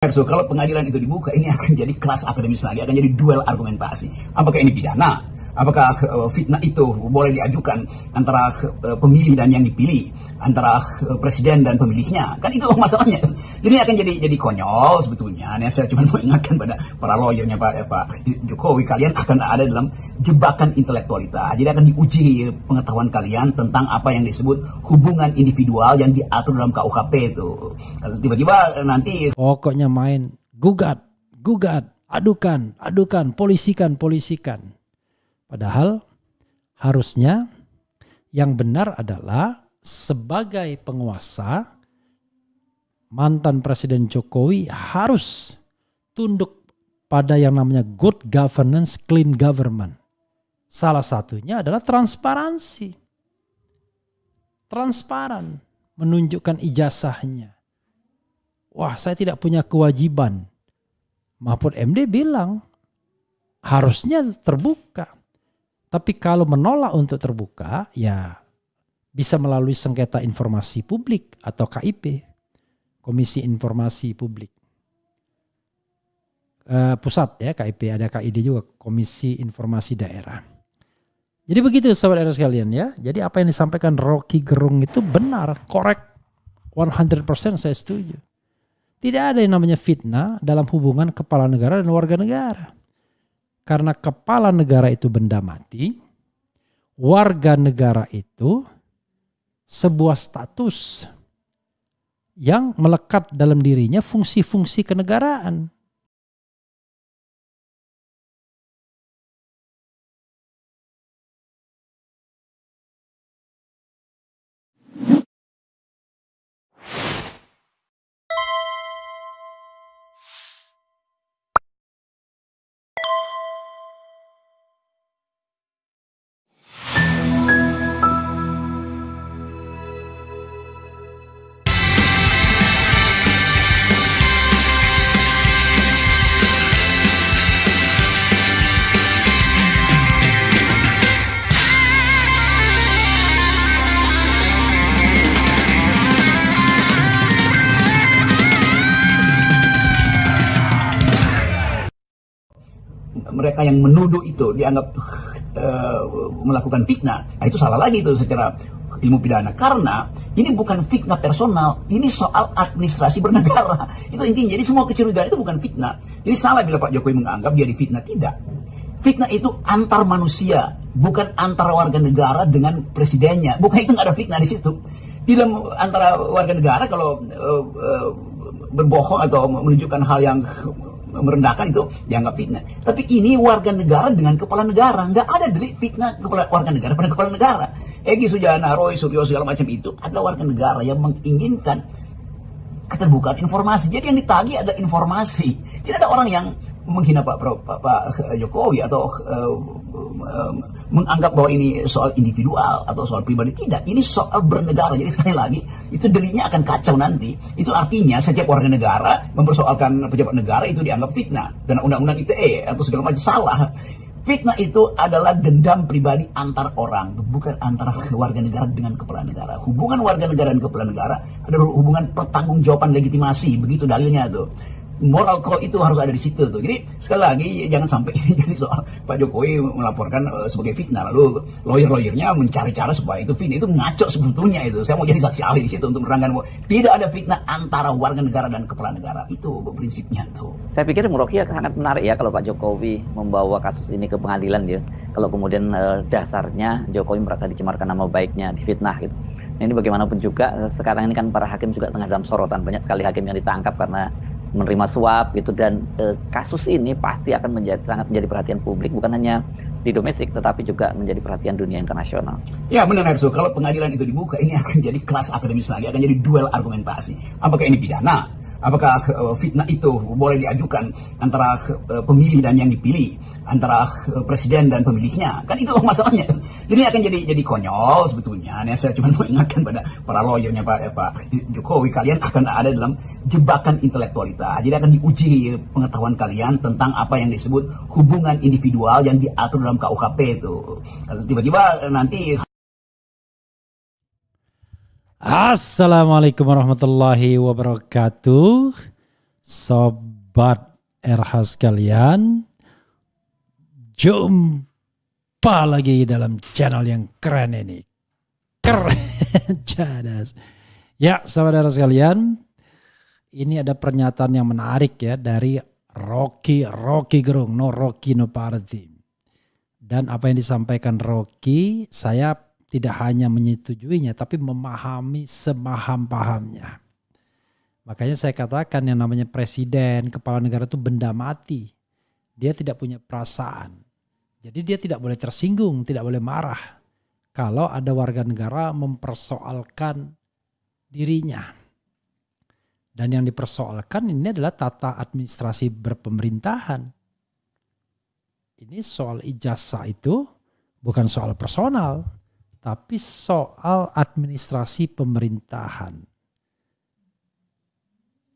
So, kalau pengadilan itu dibuka, ini akan jadi kelas akademis lagi, akan jadi duel argumentasi. Apakah ini pidana? Apakah fitnah itu boleh diajukan antara pemilih dan yang dipilih, antara presiden dan pemilihnya? Kan itu masalahnya. Jadi akan jadi konyol sebetulnya. Nah, saya cuma mau ingatkan pada para lawyernya Pak Jokowi, kalian akan ada dalam jebakan intelektualitas. Jadi akan diuji pengetahuan kalian tentang apa yang disebut hubungan individual yang diatur dalam KUHP itu. Kalau tiba-tiba nanti pokoknya main gugat, adukan, polisikan. Padahal harusnya yang benar adalah sebagai penguasa, mantan Presiden Jokowi harus tunduk pada yang namanya good governance, clean government. Salah satunya adalah transparansi. Transparan, menunjukkan ijazahnya. Wah, saya tidak punya kewajiban. Mahfud MD bilang harusnya terbuka. Tapi kalau menolak untuk terbuka, ya bisa melalui sengketa informasi publik atau KIP, Komisi Informasi Publik. Pusat ya, KIP, ada KID juga, Komisi Informasi Daerah. Jadi begitu sahabat RS sekalian ya. Jadi apa yang disampaikan Rocky Gerung itu benar, korek, 100% saya setuju. Tidak ada yang namanya fitnah dalam hubungan kepala negara dan warga negara. Karena kepala negara itu benda mati, warga negara itu sebuah status yang melekat dalam dirinya fungsi-fungsi kenegaraan. mereka yang menuduh itu dianggap melakukan fitnah, nah itu salah lagi itu secara ilmu pidana. Karena ini bukan fitnah personal, ini soal administrasi bernegara. Itu intinya. Jadi semua kecurigaan itu bukan fitnah. Jadi salah bila Pak Jokowi menganggap dia difitnah. Tidak. Fitnah itu antar manusia, bukan antar warga negara dengan presidennya. Bukan, itu nggak ada fitnah di situ. Di dalam antara warga negara kalau berbohong atau menunjukkan hal yang merendahkan itu dianggap fitnah. Tapi ini warga negara dengan kepala negara. Nggak ada delik fitnah warga negara pada kepala negara. Egy Sujana, Roy Suryo, segala macam itu adalah warga negara yang menginginkan keterbukaan informasi. Jadi yang ditagih ada informasi. Tidak ada orang yang menghina Pak Jokowi atau menganggap bahwa ini soal individual atau soal pribadi. Tidak, ini soal bernegara. Jadi sekali lagi, itu deliknya akan kacau nanti. Itu artinya setiap warga negara mempersoalkan pejabat negara itu dianggap fitnah. Dan undang-undang ITE atau segala macam salah. Fitnah itu adalah dendam pribadi antar orang, bukan antara warga negara dengan kepala negara. Hubungan warga negara dan kepala negara adalah hubungan pertanggungjawaban legitimasi, begitu dalilnya tuh. Moral code itu harus ada di situ tuh. Jadi sekali lagi jangan sampai ini jadi soal Pak Jokowi melaporkan sebagai fitnah, lalu lawyer-lawyernya mencari cara supaya itu fitnah. Itu ngaco sebetulnya itu. Saya mau jadi saksi ahli di situ untuk menerangkan bahwa tidak ada fitnah antara warga negara dan kepala negara. Itu prinsipnya tuh. Saya pikir Rocky sangat menarik ya kalau Pak Jokowi membawa kasus ini ke pengadilan ya. Kalau kemudian dasarnya Jokowi merasa dicemarkan nama baiknya, difitnah gitu. Nah, ini bagaimanapun juga sekarang ini kan para hakim juga tengah dalam sorotan. Banyak sekali hakim yang ditangkap karena menerima suap gitu, dan kasus ini pasti akan sangat menjadi perhatian publik, bukan hanya di domestik tetapi juga menjadi perhatian dunia internasional. Ya benar Herso, kalau pengadilan itu dibuka, ini akan jadi kelas akademis lagi, akan jadi duel argumentasi. Apakah ini pidana? Apakah fitnah itu boleh diajukan antara pemilih dan yang dipilih, antara presiden dan pemilihnya? Kan itu masalahnya. Jadi akan jadi konyol sebetulnya. Nah, saya cuma mau ingatkan pada para lawyernya Pak Jokowi, kalian akan ada dalam jebakan intelektualitas. Jadi akan diuji pengetahuan kalian tentang apa yang disebut hubungan individual yang diatur dalam KUHP itu. Kalau tiba-tiba nanti Assalamualaikum warahmatullahi wabarakatuh. Sobat RH sekalian, jumpa lagi dalam channel yang keren ini. Keren, cadas. Ya, saudara sekalian, ini ada pernyataan yang menarik ya dari Rocky Gerung, no Rocky no party. Dan apa yang disampaikan Rocky, saya tidak hanya menyetujuinya, tapi memahami semaham-pahamnya. Makanya saya katakan yang namanya presiden, kepala negara itu benda mati. Dia tidak punya perasaan. Jadi dia tidak boleh tersinggung, tidak boleh marah. Kalau ada warga negara mempersoalkan dirinya. Dan yang dipersoalkan ini adalah tata administrasi berpemerintahan. Ini soal ijazah itu bukan soal personal, tapi soal administrasi pemerintahan.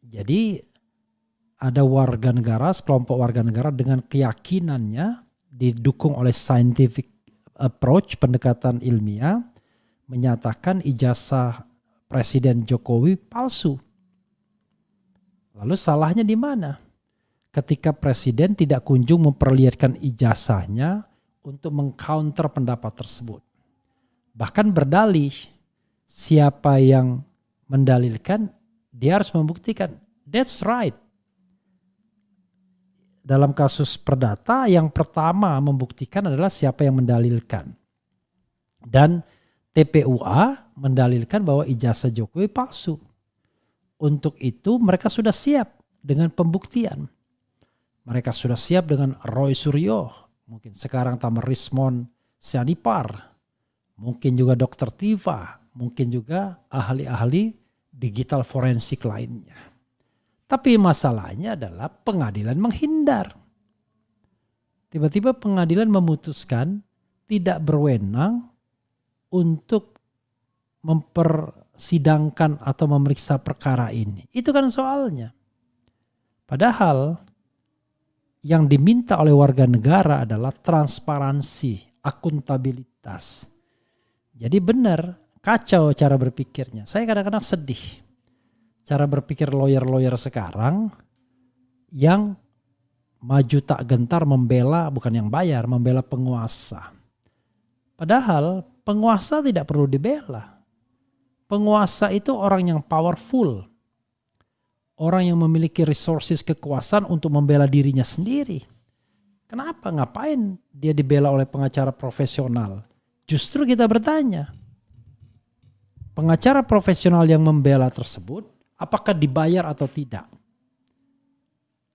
Jadi ada warga negara, sekelompok warga negara dengan keyakinannya didukung oleh scientific approach, pendekatan ilmiah, menyatakan ijazah Presiden Jokowi palsu. Lalu salahnya di mana? Ketika Presiden tidak kunjung memperlihatkan ijazahnya untuk mengcounter pendapat tersebut. Bahkan berdalih, siapa yang mendalilkan, dia harus membuktikan. That's right. Dalam kasus perdata yang pertama membuktikan adalah siapa yang mendalilkan. Dan TPUA mendalilkan bahwa ijazah Jokowi palsu. Untuk itu mereka sudah siap dengan pembuktian. Mereka sudah siap dengan Roy Suryo, mungkin sekarang Tamer Rismon Sianipar, mungkin juga Dr. Tiva, mungkin juga ahli-ahli digital forensik lainnya. Tapi masalahnya adalah pengadilan menghindar. Tiba-tiba pengadilan memutuskan tidak berwenang untuk mempersidangkan atau memeriksa perkara ini. Itu kan soalnya. Padahal yang diminta oleh warga negara adalah transparansi, akuntabilitas. Jadi benar, kacau cara berpikirnya. Saya kadang-kadang sedih. Cara berpikir lawyer-lawyer sekarang yang maju tak gentar membela, bukan yang bayar, membela penguasa. Padahal penguasa tidak perlu dibela. Penguasa itu orang yang powerful. Orang yang memiliki resources kekuasaan untuk membela dirinya sendiri. Kenapa? Ngapain dia dibela oleh pengacara profesional? Justru kita bertanya. Pengacara profesional yang membela tersebut, apakah dibayar atau tidak?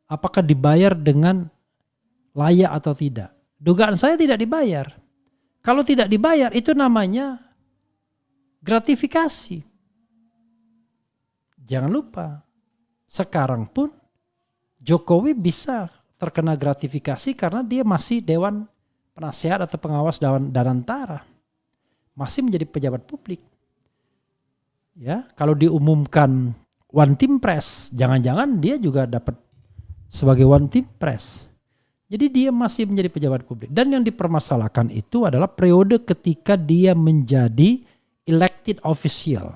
Apakah dibayar dengan layak atau tidak? Dugaan saya tidak dibayar. Kalau tidak dibayar itu namanya gratifikasi. Jangan lupa, sekarang pun Jokowi bisa terkena gratifikasi karena dia masih Dewan Penasehat atau Pengawas Danantara. Masih menjadi pejabat publik. Ya, kalau diumumkan One Team Press, jangan-jangan dia juga dapat sebagai One Team Press. Jadi dia masih menjadi pejabat publik. Dan yang dipermasalahkan itu adalah periode ketika dia menjadi elected official.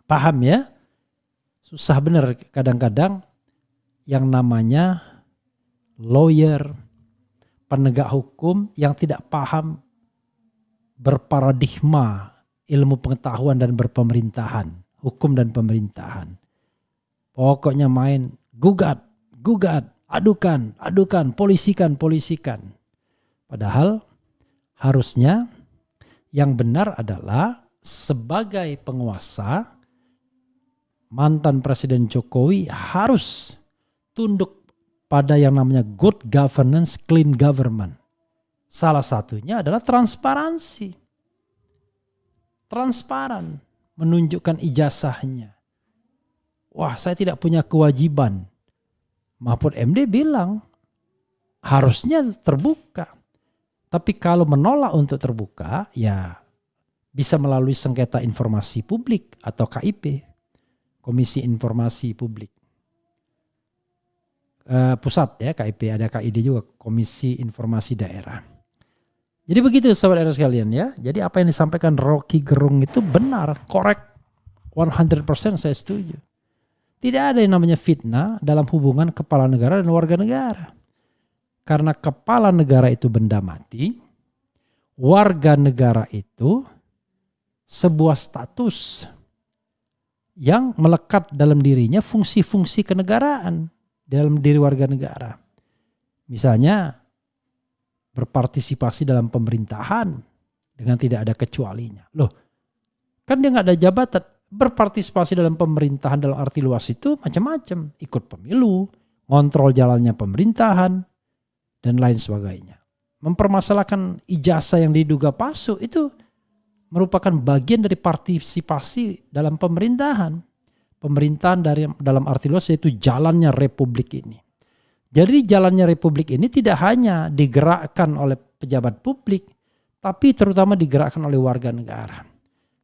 Paham ya? Susah benar kadang-kadang yang namanya lawyer, penegak hukum yang tidak paham berparadigma ilmu pengetahuan dan berpemerintahan, hukum dan pemerintahan. Pokoknya main gugat, adukan, polisikan. Padahal harusnya yang benar adalah sebagai penguasa, mantan Presiden Jokowi harus tunduk pada yang namanya good governance, clean government. Salah satunya adalah transparansi. Transparan, menunjukkan ijazahnya. Wah, saya tidak punya kewajiban. Mahfud MD bilang harusnya terbuka. Tapi kalau menolak untuk terbuka, ya bisa melalui sengketa informasi publik atau KIP, Komisi Informasi Publik. Pusat ya, KIP, ada KID juga, Komisi Informasi Daerah. Jadi begitu sahabat RS sekalian ya. Jadi apa yang disampaikan Rocky Gerung itu benar, korek, 100% saya setuju. Tidak ada yang namanya fitnah dalam hubungan kepala negara dan warga negara. Karena kepala negara itu benda mati, warga negara itu sebuah status yang melekat dalam dirinya fungsi-fungsi kenegaraan dalam diri warga negara. Misalnya berpartisipasi dalam pemerintahan dengan tidak ada kecualinya. Loh, kan dia nggak ada jabatan. Berpartisipasi dalam pemerintahan dalam arti luas itu macam-macam. Ikut pemilu, ngontrol jalannya pemerintahan, dan lain sebagainya. Mempermasalahkan ijazah yang diduga palsu itu merupakan bagian dari partisipasi dalam pemerintahan. Pemerintahan dalam arti luas yaitu jalannya republik ini. Jadi jalannya republik ini tidak hanya digerakkan oleh pejabat publik, tapi terutama digerakkan oleh warga negara.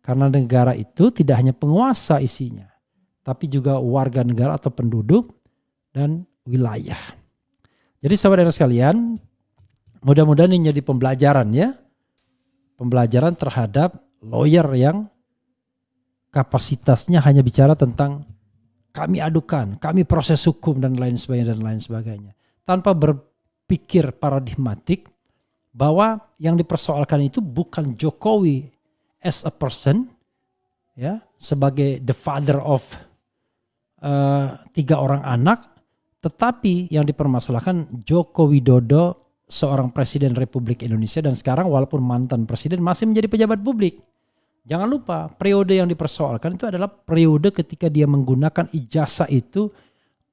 Karena negara itu tidak hanya penguasa isinya, tapi juga warga negara atau penduduk dan wilayah. Jadi saudara sekalian, mudah-mudahan ini jadi pembelajaran ya. Pembelajaran terhadap lawyer yang kapasitasnya hanya bicara tentang kami adukan, kami proses hukum dan lain sebagainya. Tanpa berpikir paradigmatik bahwa yang dipersoalkan itu bukan Jokowi as a person, ya, sebagai the father of 3 orang anak, tetapi yang dipermasalahkan Joko Widodo seorang presiden Republik Indonesia dan sekarang walaupun mantan presiden masih menjadi pejabat publik. Jangan lupa periode yang dipersoalkan itu adalah periode ketika dia menggunakan ijazah itu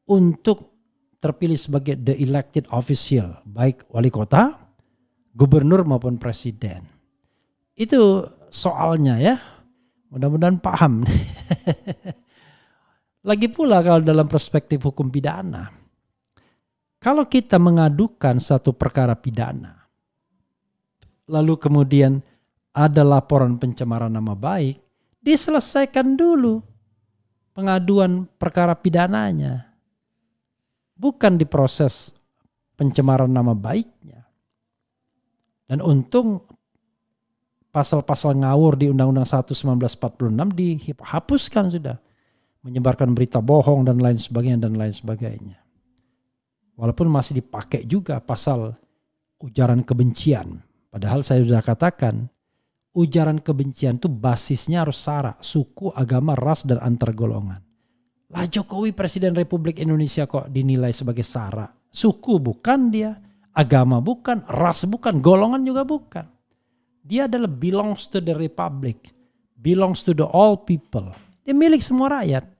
untuk terpilih sebagai the elected official, baik wali kota, gubernur maupun presiden. Itu soalnya ya, mudah-mudahan paham. Lagi pula kalau dalam perspektif hukum pidana, kalau kita mengadukan satu perkara pidana, lalu kemudian ada laporan pencemaran nama baik, diselesaikan dulu pengaduan perkara pidananya, bukan diproses pencemaran nama baiknya. Dan untung pasal-pasal ngawur di Undang-Undang 1 1946 dihapuskan sudah. Menyebarkan berita bohong dan lain sebagainya. Walaupun masih dipakai juga pasal ujaran kebencian. Padahal saya sudah katakan ujaran kebencian itu basisnya harus sara, suku, agama, ras, dan antar golongan. Lah Jokowi Presiden Republik Indonesia kok dinilai sebagai sara. Suku bukan dia, agama bukan, ras bukan, golongan juga bukan. Dia adalah belongs to the republic, belongs to the all people. Dia milik semua rakyat.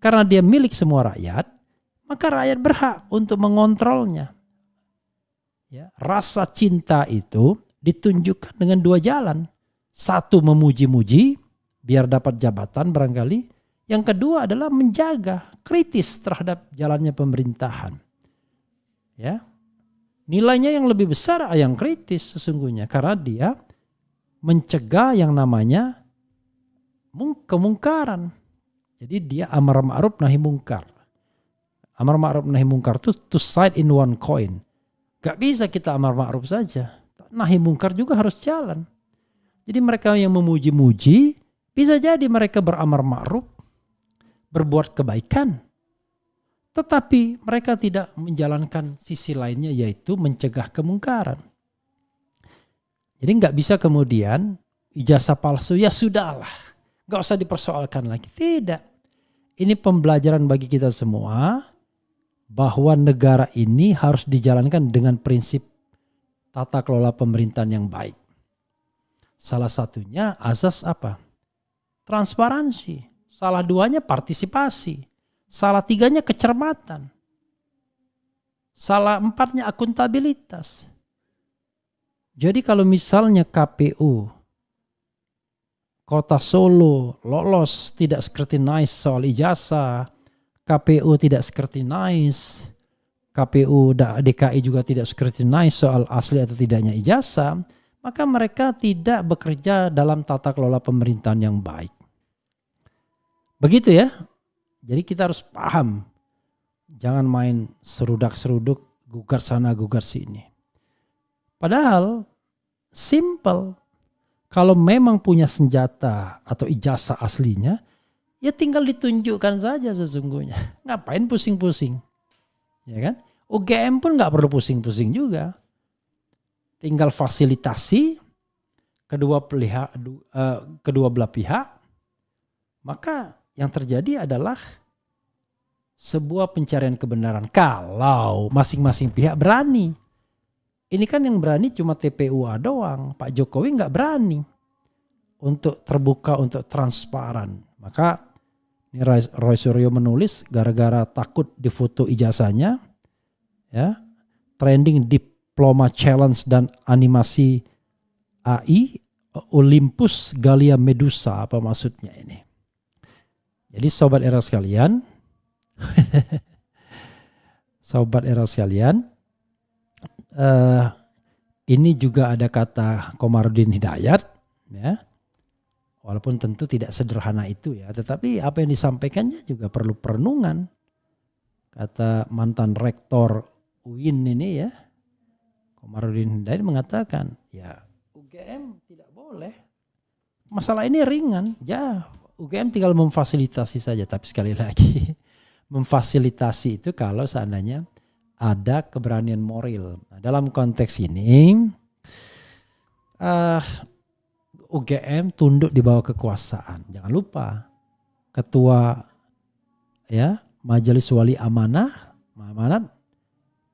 Karena dia milik semua rakyat, maka rakyat berhak untuk mengontrolnya. Ya, rasa cinta itu ditunjukkan dengan 2 jalan. Satu, memuji-muji biar dapat jabatan barangkali. Yang kedua adalah menjaga, kritis terhadap jalannya pemerintahan. Ya. Nilainya yang lebih besar yang kritis sesungguhnya karena dia mencegah yang namanya kemungkaran. Jadi dia amar ma'ruf nahi mungkar. Amar ma'ruf nahi mungkar itu two side in one coin. Gak bisa kita amar ma'ruf saja. Nahi mungkar juga harus jalan. Jadi mereka yang memuji-muji bisa jadi mereka beramar ma'ruf, berbuat kebaikan. Tetapi mereka tidak menjalankan sisi lainnya yaitu mencegah kemungkaran. Jadi nggak bisa kemudian ijazah palsu ya sudahlah, nggak usah dipersoalkan lagi. Tidak, ini pembelajaran bagi kita semua bahwa negara ini harus dijalankan dengan prinsip tata kelola pemerintahan yang baik. Salah satunya azas apa? Transparansi. Salah 2-nya partisipasi. Salah 3-nya kecermatan. Salah 4-nya akuntabilitas. Jadi kalau misalnya KPU Kota Solo lolos tidak scrutinize soal ijazah, KPU tidak scrutinize, KPU DKI juga tidak scrutinize soal asli atau tidaknya ijazah, maka mereka tidak bekerja dalam tata kelola pemerintahan yang baik. Begitu ya. Jadi kita harus paham. Jangan main serudak-seruduk, gugat sana, gugat sini. Padahal simple. Kalau memang punya senjata atau ijazah aslinya, Ya tinggal ditunjukkan saja sesungguhnya. Ngapain pusing-pusing? Ya kan? UGM pun nggak perlu pusing-pusing juga. Tinggal fasilitasi kedua belah pihak. Maka yang terjadi adalah sebuah pencarian kebenaran. Kalau masing-masing pihak berani. Ini kan yang berani cuma TPUA doang. Pak Jokowi nggak berani untuk terbuka, untuk transparan. Maka ini Roy Suryo menulis gara-gara takut difoto ijazahnya, ya, trending diploma challenge dan animasi AI Olympus Galia Medusa, apa maksudnya ini? Jadi sobat era sekalian, sobat era sekalian, ini juga ada kata Komarudin Hidayat, ya. Walaupun tentu tidak sederhana itu ya, tetapi apa yang disampaikannya juga perlu perenungan. Kata mantan rektor UIN ini ya, Komarudin Hidayat mengatakan, ya UGM tidak boleh. Masalah ini ringan, ya UGM tinggal memfasilitasi saja. Tapi sekali lagi, memfasilitasi itu kalau seandainya ada keberanian moral. Nah, dalam konteks ini, UGM tunduk di bawah kekuasaan. Jangan lupa ketua ya Majelis Wali Amanat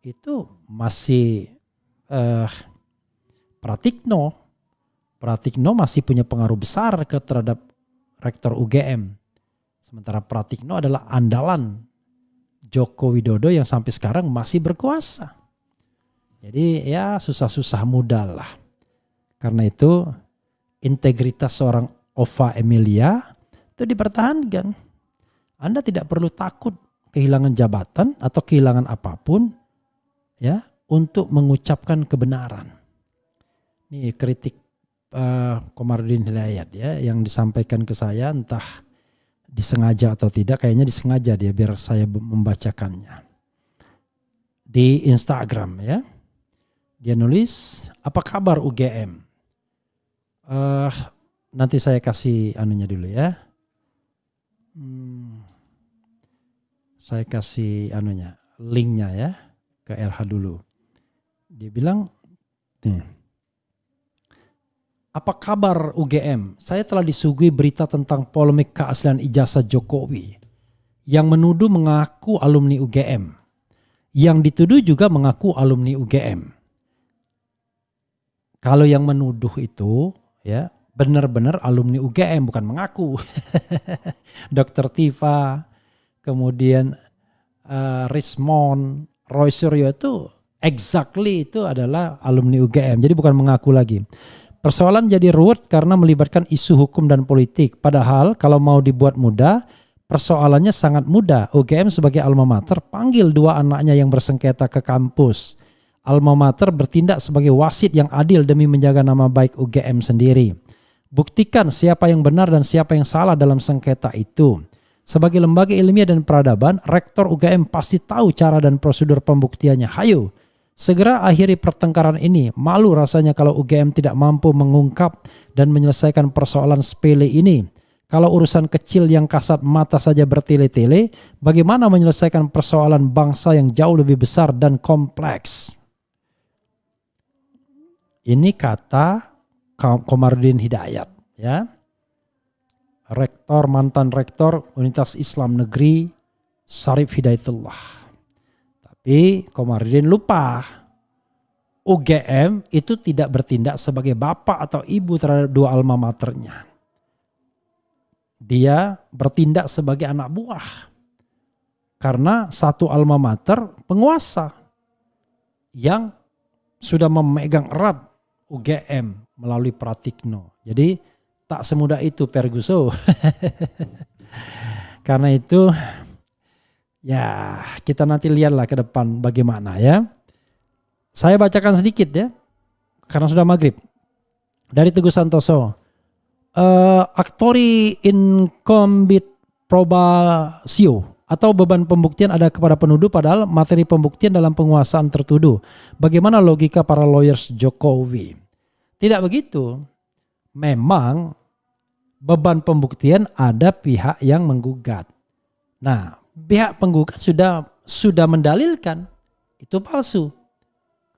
itu masih Pratikno. Pratikno masih punya pengaruh besar terhadap rektor UGM. Sementara Pratikno adalah andalan Joko Widodo yang sampai sekarang masih berkuasa. Jadi ya susah-susah mudah lah. Karena itu integritas seorang Ova Emilia itu dipertahankan. Anda tidak perlu takut kehilangan jabatan atau kehilangan apapun ya untuk mengucapkan kebenaran. Ini kritik Komarudin Hidayat ya yang disampaikan ke saya, entah disengaja atau tidak, kayaknya disengaja dia biar saya membacakannya. Di Instagram ya. Dia nulis, "Apa kabar UGM?" Nanti saya kasih anunya dulu ya. Saya kasih anunya, linknya ya ke RH dulu. Dia bilang, "Apa kabar UGM? Saya telah disuguhi berita tentang polemik keaslian ijazah Jokowi yang menuduh mengaku alumni UGM, yang dituduh juga mengaku alumni UGM. Kalau yang menuduh itu ya benar-benar alumni UGM, bukan mengaku." Dr. Tifa, kemudian Rismon, Roy Suryo itu exactly itu adalah alumni UGM. Jadi bukan mengaku lagi. Persoalan jadi ruwet karena melibatkan isu hukum dan politik. Padahal kalau mau dibuat mudah, persoalannya sangat mudah. UGM sebagai alma mater panggil dua anaknya yang bersengketa ke kampus. Alma mater bertindak sebagai wasit yang adil demi menjaga nama baik UGM sendiri. Buktikan siapa yang benar dan siapa yang salah dalam sengketa itu. Sebagai lembaga ilmiah dan peradaban, Rektor UGM pasti tahu cara dan prosedur pembuktiannya. Hayo, segera akhiri pertengkaran ini. Malu rasanya kalau UGM tidak mampu mengungkap dan menyelesaikan persoalan sepele ini. Kalau urusan kecil yang kasat mata saja bertele-tele, bagaimana menyelesaikan persoalan bangsa yang jauh lebih besar dan kompleks? Ini kata Komarudin Hidayat, ya. Rektor, mantan rektor Universitas Islam Negeri Syarif Hidayatullah. Tapi Komarudin lupa, UGM itu tidak bertindak sebagai bapak atau ibu terhadap dua alma maternya. Dia bertindak sebagai anak buah. Karena satu alma mater penguasa yang sudah memegang erat UGM melalui Pratikno. Jadi tak semudah itu Perguso. Karena itu ya kita nanti lihatlah ke depan bagaimana ya. Saya bacakan sedikit ya. Karena sudah maghrib. Dari Teguh Santoso. Actori incumbit probatio atau beban pembuktian ada kepada penuduh padahal materi pembuktian dalam penguasaan tertuduh. Bagaimana logika para lawyers Jokowi? Tidak begitu. Memang beban pembuktian ada pihak yang menggugat. Nah, pihak penggugat sudah mendalilkan itu palsu.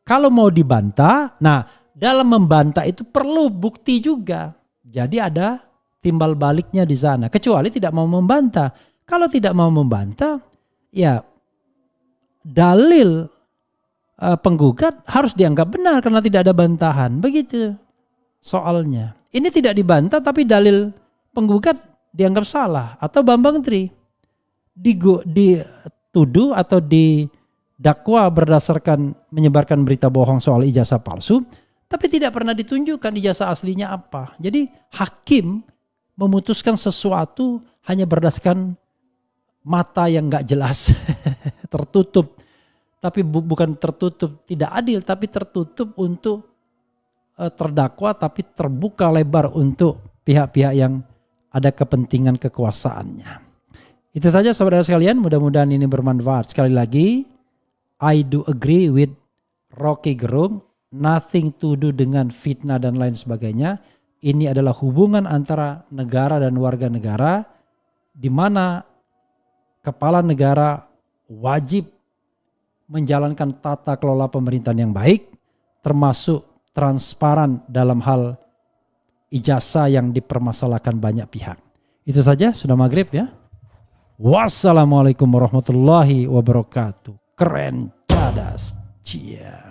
Kalau mau dibantah, nah dalam membantah itu perlu bukti juga. Jadi ada timbal baliknya di sana. Kecuali tidak mau membantah. Kalau tidak mau membantah, ya dalil penggugat harus dianggap benar karena tidak ada bantahan. Begitu soalnya. Ini tidak dibantah tapi dalil penggugat dianggap salah. Atau Bambang Tri dituduh atau didakwa berdasarkan menyebarkan berita bohong soal ijazah palsu. Tapi tidak pernah ditunjukkan ijazah aslinya apa. Jadi hakim memutuskan sesuatu hanya berdasarkan mata yang gak jelas. Tertutup. Tapi bukan tertutup tidak adil. Tapi tertutup untuk terdakwa tapi terbuka lebar untuk pihak-pihak yang ada kepentingan kekuasaannya. Itu saja saudara sekalian, mudah-mudahan ini bermanfaat. Sekali lagi, I do agree with Rocky Gerung, nothing to do dengan fitnah dan lain sebagainya. Ini adalah hubungan antara negara dan warga negara di mana kepala negara wajib menjalankan tata kelola pemerintahan yang baik, termasuk transparan dalam hal ijazah yang dipermasalahkan banyak pihak. Itu saja, sudah maghrib ya. Wassalamualaikum warahmatullahi wabarakatuh. Keren, cadas, cia.